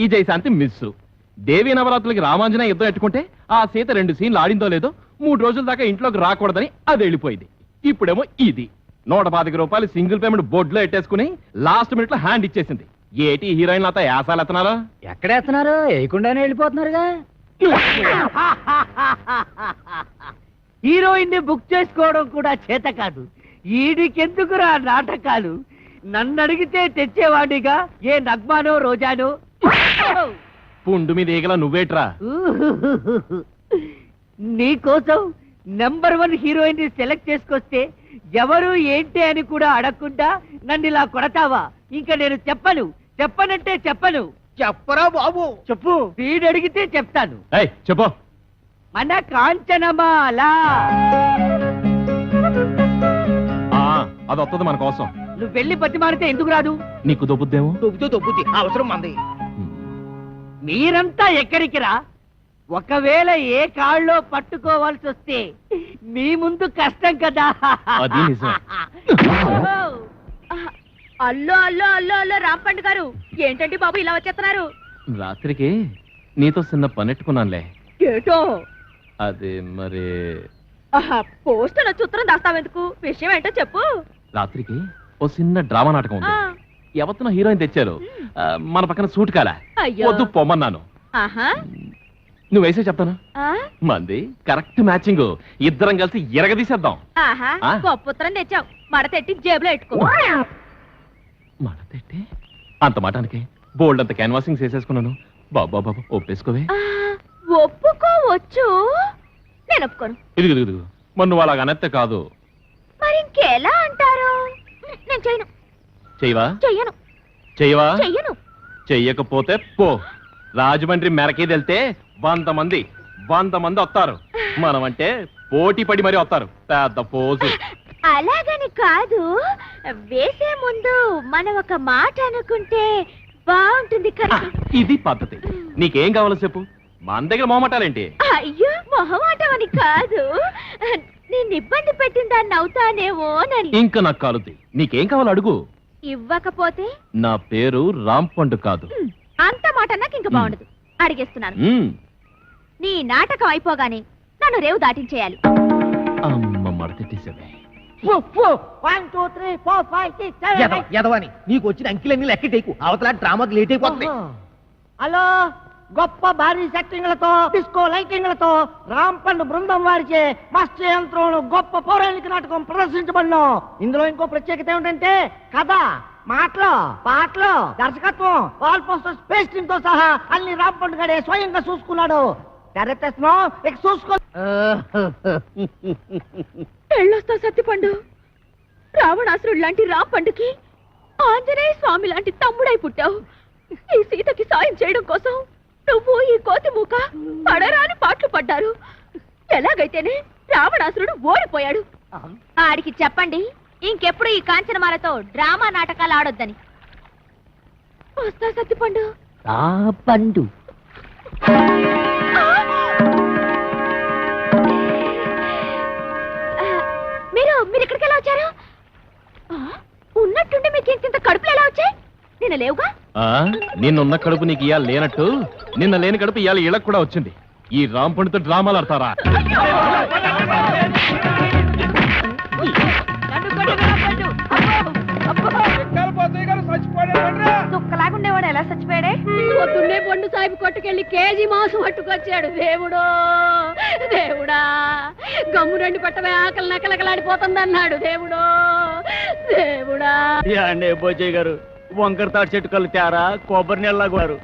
ఈ జయశాంతి మిస్. దేవీ నవరాత్రులకి రామాంజనేయ యుద్ధం ఎట్టుకుంటే ఆ సీత 2 సీన్లు ఆడిందో లేదో 3 రోజుల దాకా ఇంట్లోకి రాకూడదని అది వెళ్ళిపోయింది. ఇప్పుడేమో ఇది 125 రూపాయలు సింగిల్ పేమెంట్ బోర్డులో ఎట్టేసుకుని లాస్ట్ మినిట్ లో హ్యాండ్ ఇచ్చేసింది. ఏటి హీరోయిన్ అంతా యాసాలు ఎత్తనారా? ఎక్కడెత్తనారు? వేయకుండానే వెళ్ళిపోతున్నారుగా. హీరోయిన్ ని బుక్ చేసుకోవడం కూడా చేత కాదు. ఈడికెందుకురా నాటకాలు? నన్ను అడిగితే తెచ్చేవాడిగా ఏ నగ్మానో రోజానో. పుండు మీద ఈగల నువ్వేట్రా? నీకోసం నెంబర్ 1 హీరోయిన్ ని సెలెక్ట్ చేసుకొస్తే ఎవరు ఏంటి అని కూడా అడగకుండా నన్ను ఇలా కొడతావా? ఇంకా నేను చెప్పనంటే చెప్పను. చెప్పరా బాబు? చెప్పు. వీడు అడిగితే చెప్తాను. చెప్పు. మన కాంచనమాల. అది వస్తుంది మన కోసం. నువ్వు వెళ్ళి బతిమారితే ఎందుకు రాదు? నీకు దొబ్బుద్దేమో. దొబ్బుద్ది అవసరం మంది. మీరంతా ఎక్కడికి రా? ఒకవేళ ఏ కాళ్ళలో పట్టుకోవాల్సి వస్తే మీ ముందు కష్టం కదా. అది నిజం. అల్లో అల్లో అల్లో అల్లో రాంపండు గారు, ఏంటండి బాబు ఇలా వచ్చేస్తున్నారు? రాత్రికి నీతో చిన్న పనెట్టుకున్నానులే. ఏటో? అది మరి పోస్ట్ నచ్చుత్తరం దాస్తావెందుకు? విషయం ఏంటో చెప్పు. రాత్రికి ఓ చిన్న డ్రామా నాటకం ఉంది. ఎవరితో హీరోయిన్ తెచ్చారు. మన పక్కన సూట్ కాలా. వద్దు పొమ్మన్నాను. నువ్వు వేసే చెప్తాను. మంది కరెక్ట్ మ్యాచింగ్. ఇద్దరం కలిసి ఎరగదీసేద్దాం. గొప్ప ఉత్తరం తెచ్చావు. మడతెట్టి జేబులో పెట్టుకో. మడతెట్టి అంత మాటానికి బోల్డ్ అంత క్యాన్వాసింగ్ చేసేసుకున్నాను. బాబా బాబా ఒప్పేసుకోవే. ఒప్పుకోవచ్చు, నేను ఒప్పుకోను. ఇది మరి నువ్వు అలాగ అనెత్తే కాదు. మరి ఇంకెలా అంటారు? నేను చేయను. చెయ్యవా? చెయ్యను. చెయ్యవా? చెయ్యను. చెయ్యకపోతే పో. రాజమండ్రి మెరకేది వెళ్తే 100 మంది వస్తారు. మనమంటే పోటీ పడి మరీ వస్తారు. పెద్ద పోజు. అలాగని కాదు, వేసే ముందు మనం ఒక మాట అనుకుంటే బాగుంటుంది కదా. ఇది పద్ధతి. నీకేం కావాలో చెప్పు. మన దగ్గర మొహమాటాలేంటి? అయ్యో, మొహమాటం అని కాదు, నేను ఇబ్బంది పెట్టిన దాన్ని అవుతానేమోనని. ఇంకా నాకు కాలుద్ది. నీకేం కావాలో అడుగు. ఇవ్వకపోతే? నా పేరు రాంపండు కాదు. అంత మాట నాకు ఇంకా బాగుండదు. అడిగేస్తున్నాను. నీ నాటకం అయిపోగానే నన్ను రేవు దాటించేయాలి. అమ్మ మడతెట్టేసావే. 1 2 3 4 5 6 7 ఎదవని నీకు వచ్చిన అంకిలన్నీ లెక్క టేకు. అవతల డ్రామాకి లేట్ అయిపోతుంది. హలో, గొప్ప భారీ సెట్టింగ్లతో డిస్కో లైటింగ్లతో రాంపండు బృందం వారిచే మత్స్య యంత్రం గొప్ప పౌరాణిక నాటకం ప్రదర్శించబడిన. ఇందులో ఇంకో ప్రత్యేకత ఏమిటంటే కథ, మాటలు, పాటలు, దర్శకత్వం, వాల్ పోస్టర్స్, పేస్టింగ్ తో సహా అన్ని రాంపండు గడే స్వయంగా చూసుకున్నాడు. చూసుకో. పెళ్ళొస్తా సత్తిపండు. రావణాసురుడు లాంటి రాంపండుకి ఆంజనేయ స్వామి లాంటి తమ్ముడై పుట్టావు. ఈ సీతకి సాయం చేయడం కోసం నువ్వు ఈ కోతి మూక పడరాని పాటలు పడ్డారు. ఎలాగైతేనే రావణాసురుడు ఓడిపోయాడు. ఆడికి చెప్పండి ఇంకెప్పుడు ఈ కాంచనమాలతో డ్రామా నాటకాలు ఆడొద్దని. వస్తా సత్తిపండు. పండు మీరు ఇక్కడికి ఎలా వచ్చారు? ఉన్నట్టుండి మీకు ఇంత కడుపులు ఎలా వచ్చాయి? నిన్న లేవుగా. నిన్నున్న కడుపు నీకు ఇవాళ లేనట్టు నిన్న లేని కడుపు ఇవాళ ఇళ్ళకు కూడా వచ్చింది. ఈ రాంపండుతో డ్రామాలు ఆడతారా? తుక్కలాగుండేవాడు ఎలా చచ్చిపోయాడే? పొద్దున్నే పండు సాహిబ్ కొట్టుకెళ్ళి కేజీ మాంసం పట్టుకొచ్చాడు. దేవుడో దేవుడా, గమ్ము రెండు పట్టమే ఆకలి నకలకలాడిపోతుంది అన్నాడు. దేవుడో దేవుడా. అండి బోజయ్య గారు, వంకర తాడు చెట్టు కళ్ళు తేరా కొబ్బరి నీళ్ళలాగారు.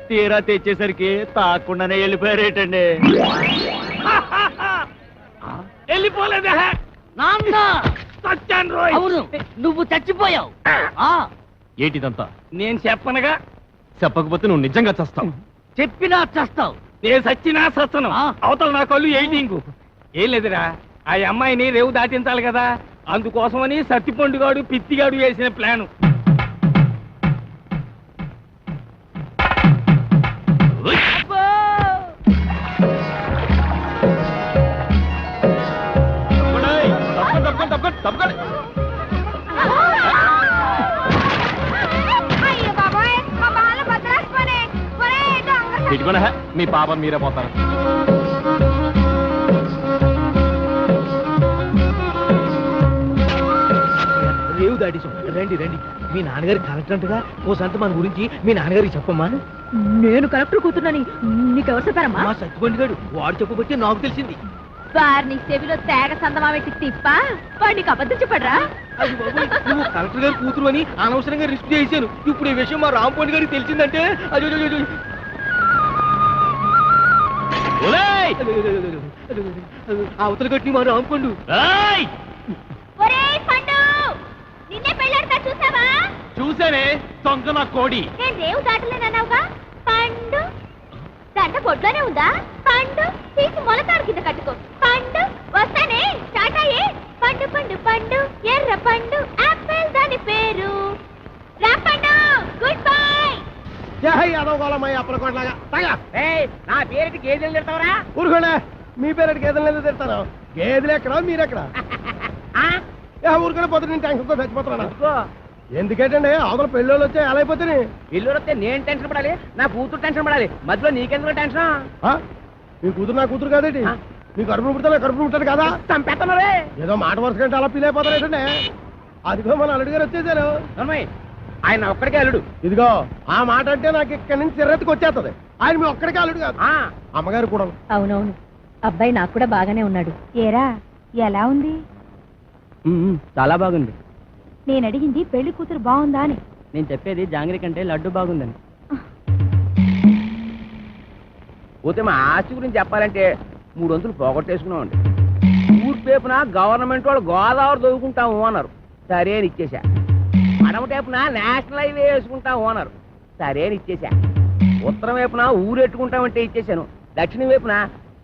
తీరా తెచ్చేసరికి తాకుండానే వెళ్ళిపోయారేటండి. వెళ్ళిపోలేదా? అవును, నువ్వు చచ్చిపోయావు. ఏటిదంతా? నేను చెప్పనగా. చెప్పకపోతే నువ్వు నిజంగా చస్తావు. చెప్పినా చస్తావు. నేను సచ్చినా సస్తను. అవతల నా కళ్ళు ఎయిటింగు. ఏం లేదురా, ఆ అమ్మాయిని రేవు దాటించాలి కదా, అందుకోసమని సత్తిపండుగాడు పిత్తిగాడు వేసిన ప్లాను. అయ్యో బాబోయ్, మా బాల భద్రాస్పనే. ఒరే తిట్టుకున్నా మీ పాపం మీరే పోతారు. రేవు దాటేసాం. రండి రండి. మీ నాన్నగారి కలెక్టర్ అంటగా ఓ సంత మన గురించి మీ నాన్నగారికి చెప్పమ్మా. నేను కలెక్టర్ కూతున్నని నీకెవరు చెప్పారమ్మా? మా సత్తిపండు గారు వాడు చెప్పబట్టి నాకు తెలిసింది. వారిని చెవిలో తేగ సందమా పెట్టి తిప్ప వాడికి అబద్ధం చెప్పడరా? అది బాబోయ్, నువ్వు కలెక్టర్ గారి కూతురు అని అనవసరంగా రిస్క్ చేశాను. ఇప్పుడు ఈ విషయం మా రాంపండు గారికి తెలిసిందంటే అవతల కట్టి మా రాంపండు. ఒరేయ్ పండు, నిన్నే పెళ్ళాడతా చూసావా? చూసానే దొంగ నా కోడి. నేను రేవు దాటలేనన్నావుగా పండు. దండ పొట్లోనే ఉందా పండు? తీసి మొలతాడు కింద కట్టుకో పండు. వస్తానే టాటాయే. పండు పండు పండు ఎర్ర పండు ఆపిల్ దాని పేరు. రా పండు, గుడ్ బై. నా పేరుకి గేదెలు తిడతావరా? ఊరుకోండి, మీ పేరు గేదెలు తిడతాను. గేదెలు ఎక్కడా మీరెక్కడా? ఊరుకునే పోతే నేను టెన్షన్తో చచ్చిపోతున్నాను. ఎందుకంటే అవతల పెళ్ళోళ్ళు వచ్చే ఎలా అయిపోతుంది? ఇల్లు వస్తే నేను టెన్షన్ పడాలి, నా కూతురు టెన్షన్ పడాలి, మధ్యలో నీకెందుకు టెన్షన్? మీ కూతురు నా కూతురు కాదేంటి? మీ కడుపును పుడతా కడుపును పుట్టాడు కదా? చంపేస్తున్నారే. ఏదో మాట వరుస కంటే అలా ఫీల్ అయిపోతారేటండి. అదిగో మన అల్లుడు గారు వచ్చేసారు. ఆయన ఒక్కడికే అల్లుడు. ఇదిగో ఆ మాట అంటే నాకు ఇక్కడి నుంచి చిరెత్తుకు వచ్చేస్తుంది. ఆయన మీ ఒక్కడికే అల్లుడు కాదు, అమ్మగారు కూడా. అవునవును, అబ్బాయి నాకు కూడా బాగానే ఉన్నాడు. ఏరా ఎలా ఉంది? చాలా బాగుంది. నేను అడిగింది పెళ్లి కూతురు బాగుందా అని. నేను చెప్పేది జాంగ్రీ కంటే లడ్డు బాగుందని. పోతే మా ఆస్తి గురించి చెప్పాలంటే 3 వంతులు పోగొట్టేసుకున్నామండి. ఊర్పేపున గవర్నమెంట్ వాళ్ళు గోదావరి దొరుకుంటాము అన్నారు, సరే అని ఇచ్చేసా. అడమ టైపున నేషనల్ హైవే వేసుకుంటాము అన్నారు, సరే అని ఇచ్చేసా. ఉత్తరం వైపున ఊరెట్టుకుంటామంటే ఇచ్చేసాను. దక్షిణం వైపున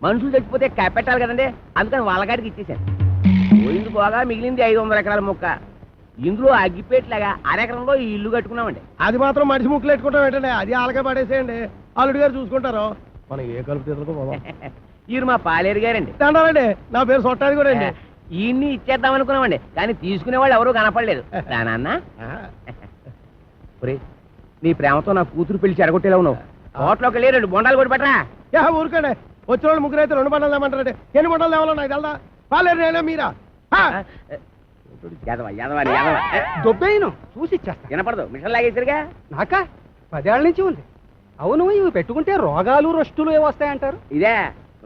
మనుషులు చచ్చిపోతే కప్పెట్టాలి కదండి, అందుకని వాళ్ళగాడికి ఇచ్చేసాను. పోయింది పోగా మిగిలింది 500 ఎకరాల మొక్క. ఇందులో అగ్గిపేట్లాగా అరెకరంలో ఈ ఇల్లు కట్టుకున్నామండి. అది మాత్రం మనిషి ముక్కులు పెట్టుకుంటాం ఏంటండి? అది ఆలకే పడేసేయండి, అల్లుడు గారు చూసుకుంటారు. మనం ఏ కలుపు తీసుకో. ఈయన మా పాలేరు గారండి. దండాలండి, నా పేరు సొట్టాది కూడా అండి. ఈయన్ని ఇచ్చేద్దాం అనుకున్నామండి, కానీ తీసుకునే వాళ్ళు ఎవరూ కనపడలేదు. నాన్న నీ ప్రేమతో నా కూతురు పెళ్లి చెడగొట్టేలా ఉన్నావు. హోటల్లోకి వెళ్ళి 2 బొండాలు కొట్టి పెట్టరా. ఊరుకోండి, వచ్చిన వాళ్ళు ముగ్గురు అయితే 2 బండాలు ఏమంటారండి? ఎన్ని బండాలు ఏమన్నా నాకు తెలదా? పాలేరు నేనే మీరా? దొబ్బేను చూసి ఇచ్చేస్తా. వినపడదు, మిషన్ లాగేసరిగా. నాకా 10 ఏళ్ల నుంచి ఉంది. అవును, ఇవి పెట్టుకుంటే రోగాలు రొస్టులు ఏ వస్తాయంటారు? ఇదే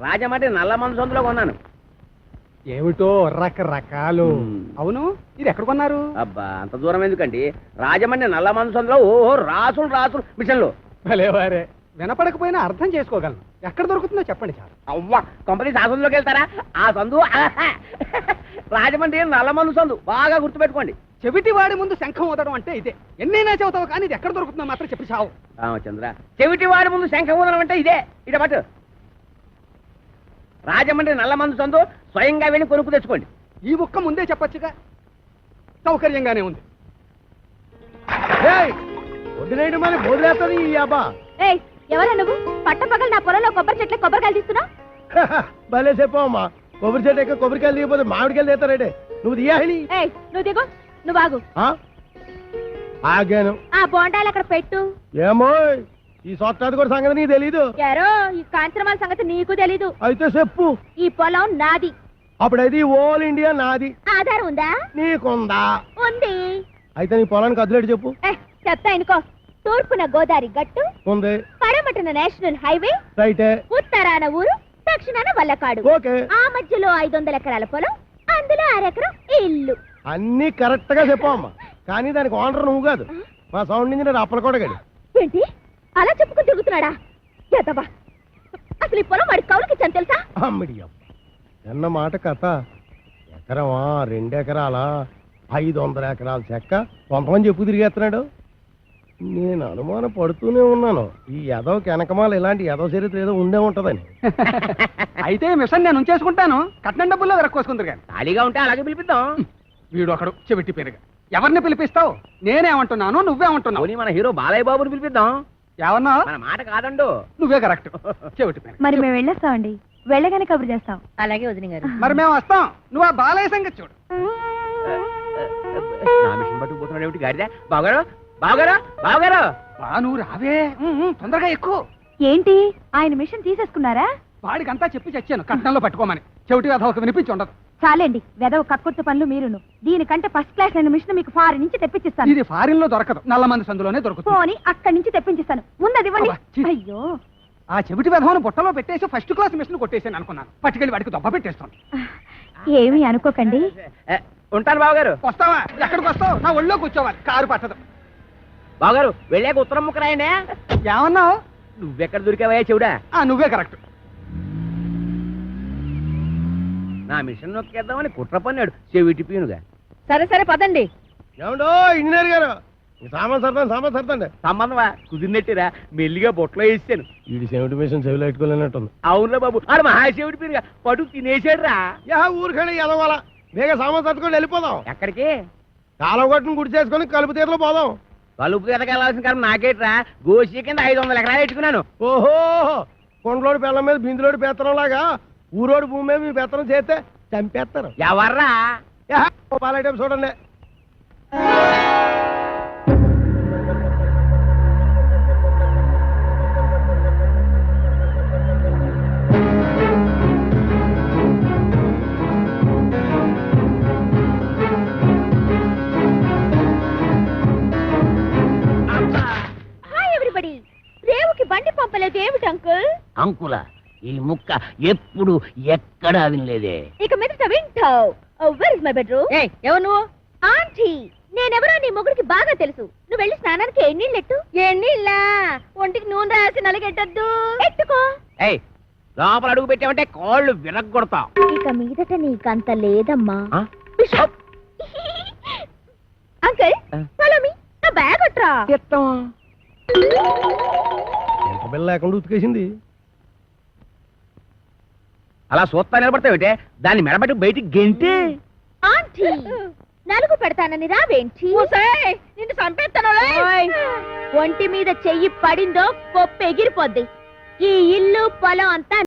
రాజమండ్రి నల్ల మందు సందులో కొన్నాను. ఏమిటో రకరకాలు. అవును, ఇది ఎక్కడ కొన్నారు? అబ్బా అంత దూరం ఎందుకండి, రాజమండ్రి నల్ల మందు సందులో ఓహో రాసులు రాసులు మిషన్లు. భలేవారే, వినపడకపోయినా అర్థం చేసుకోగలను. ఎక్కడ దొరుకుతుందో చెప్పండి చాలు. అవ్వా కంపెనీ సందులోకి వెళ్తారా? ఆ సందు రాజమండ్రి నల్ల మందు సందు, బాగా గుర్తుపెట్టుకోండి. చెవిటి వాడి ముందు శంఖం ఊదడం అంటే ఇదే. ఎన్నైనా చెబుతావు కానీ ఇది ఎక్కడ దొరుకుతుందో మాత్రం చెప్పి చావు. రామచంద్ర, చెవిటి వాడి ముందు శంఖం ఊదడం అంటే ఇదే. ఇట పట్టు, రాజమండ్రి నల్ల మందు సందు, స్వయంగా వెళ్ళి కొనుక్కు తెచ్చుకోండి. ఈ ముక్క ముందే చెప్పొచ్చుగా, సౌకర్యంగానే ఉంది. వదిలేయడం మరి వదిలేస్తుంది ఈ అబ్బా. ఎవరా నువ్వు? పట్టపగలు నా పొలంలో కొబ్బరి చెట్ల కొబ్బరికాయలు తీస్తున్నావు? భలే చెప్పమ్మా, కొబ్బరి చెట్టు ఎక్క కొబ్బరికాయలు దిగిపోతే మామిడికాయలు తీస్తారంటే నువ్వు దియాలి. నువ్వు దిగు, నువ్వు ఆగు. ఆగాను. ఆ బోండాలు అక్కడ పెట్టు. ఏమో ఈ సొట్టాది కూడా సంగతి నీకు తెలీదు. యారో ఈ కాంచనమాల సంగతి నీకు తెలీదు. అయితే చెప్పు. ఈ పొలం నాది. అప్పుడైతే ఓల్ ఇండియా నాది. ఆధారం ఉందా? నీకుందా? ఉంది. అయితే నీ పొలానికి అదిలేడు చెప్పు. చెప్తా అనుకో. తూర్పున గోదావరి గట్టు ఉంది, పడమటన నేషనల్ హైవే, రైటే, ఉత్తరాన ఊరు, దక్షిణాన వల్లకాడు. ఓకే. ఆ మధ్యలో 500 ఎకరాల పొలం, అందులో 1 ఎకరం ఇల్లు. అన్ని కరెక్ట్ గా చెప్పమ్మా, కానీ దానికి ఓనర్ నువ్వు కాదు, మా సౌండ్ ఇంజనీర్ అప్పలకోటగాడు. ఏంటి అలా చెప్పుకుని తిరుగుతున్నాడా? ఎదవా, అసలు ఈ పొలం వాడి కౌలుకి ఇచ్చాను తెలుసా? అమ్మిడి అన్న మాట కథ. ఎకరమా 2 ఎకరాలా 500 ఎకరాల చెక్క కొంతమంది చెప్పు తిరిగేస్తున్నాడు. నేను అనుమానం పడుతూనే ఉన్నాను, ఈ ఎదవకి వెనకమాల ఇలాంటి ఎదవ చరిత్ర ఏదో ఉండే ఉంటదని. అయితే మిషన్ నేను ఉంచేసుకుంటాను, కట్నం డబ్బుల్లో వెరక్కోసుకుందరు కానీ. ఖాళీగా ఉంటే అలాగే పిలిపిద్దాం. వీడు ఒకడు చెవిటి పెరుగా. ఎవరిని పిలిపిస్తావు? నేనేమంటున్నాను, నువ్వేమంటున్నావు? మన హీరో బాలయ్య బాబుని పిలిపిద్దాం. ఏమన్నా? మన మాట కాదండు. నువ్వే కరెక్ట్. చెవిటి పెరుగు. మరి మేము వెళ్ళొస్తామండి, వెళ్ళగానే కబురు చేస్తాం. అలాగే వదిన గారు. మరి మేము వస్తాం, నువ్వు ఆ బాలయ్య సంగతి చూడు. నా మిషన్ పట్టుకుపోతున్నాడు ఏమిటి గాడిదా? బావగారు బావగారు బావగారు. నువ్వు రావే, తొందరగా ఎక్కువ. ఏంటి ఆయన మిషన్ తీసేసుకున్నారా? వాడికంతా చెప్పి చచ్చాను కట్నంలో పట్టుకోమని. చెవిటి అదొక వినిపించి ఉండదు. చాలండి వెదవ కక్కుర్తి పనులు మీరును. దీనికంటే ఫస్ట్ క్లాస్ అయిన మిషన్ మీకు ఫారెన్ నుంచి తెప్పించిస్తాను. ఇది ఫారిన్ లో దొరకదు, నల్లమంది సందులోనే దొరుకుతుంది. పోని అక్కడి నుంచి తెప్పించిస్తాను. ముందది ఇవ్వండి. అబ్బా, ఛీ. అయ్యో ఆ చెవిటి విధవను బుట్టలో పెట్టేసి ఫస్ట్ క్లాస్ మిషన్ కొట్టేసాను అనుకున్నాను. పట్టుకెళ్ళి వాడికి దొబ్బ పెట్టేస్తాను. ఏమీ అనుకోకండి. ఉంటాను బావగారు. వస్తావా? ఎక్కడికి వస్తావు? నా ఒళ్ళో కూర్చోవాలి, కారు పట్టదు. బావగారు వెళ్ళాక ఉత్తరం ముక్క రాయండి. ఏమన్నావు? నువ్వెక్కడ దొరికావయ్యా చెవుడా? నువ్వే కరెక్ట్. నా మిషన్ నొక్కేద్దామని కుట్ర పన్నాడు చెవిటి పీనుగా. సరే సరే పదండి. ఏమండో ఇంజనీర్ గారు, ఈ సామాన్ సర్దండి. సంబంధమా కుదిరినట్టురా మెల్లిగా బొట్లో వేసాను. వీడి సెవెంటీ మిషన్ చెవిలో పెట్టుకోలేనట్టుంది. అవునురా బాబు ఆడు మహాశివుడి పీనుగా పడు తినేసాడు రా. ఊరికెళ్ళి ఎదవాల వేగ సామాన్ సర్దుకొని వెళ్ళిపోదాం. ఎక్కడికి? కాలం కొట్టును గుడి చేసుకొని కలుపు తీరలో పోదాం. కలుపు తీరకెళ్ళాల్సిన కాలం నాకేట్రా. గోషి కింద 500 ఎకరాలు పెట్టుకున్నాను. ఓహో, కొండలోడి బెల్లం మీద బిందులోడి బెత్తనం లాగా ఊరోడి భూమి మీద మీ బెత్తనం చేస్తే చంపేస్తారు. ఎవర్రా? పాలైటం చూడండి. Hi everybody. రేవుకి బండి పంపలేదు ఏమిటి అంకుల్? అంకుల ఈ ముక్క ఎప్పుడు ఎక్కడా వినలేదే. ఇక మీదట వింటావు. Where is my bedroom? ఎవరు నువ్వు? ఆంటీ. నేనెవరో నీ మొగుడికి బాగా తెలుసు. నువ్వు వెళ్ళి స్నానానికి ఎన్నీళ్ళెట్టు. ఎన్నీళ్ళ? ఒంటికి నూనె రాసి నలగెట్టద్దు. ఎట్టుకో. ఏయ్ లోపల అడుగు పెట్టామంటే కాళ్ళు విరగొడతా. ఇక మీదట నీకంత లేదమ్మా. ఆ? బిషప్. Uncle follow me. నా బ్యాగ్ అట్రా. ఎంత బిల్ల లేకుండా ఉతికేసింది. అలా సూత్తా నిలబడతావేటే? దాన్ని మెడబట్టి బయటికి గెంటి. ఆంటీ నలుగు పెడతానని రావేంటి? నిన్ను చంపేస్తాను. ఒంటి మీద చెయ్యి పడిందో పప్పు ఎగిరిపోద్ది. ఈ ఇల్లు పొలం అంతా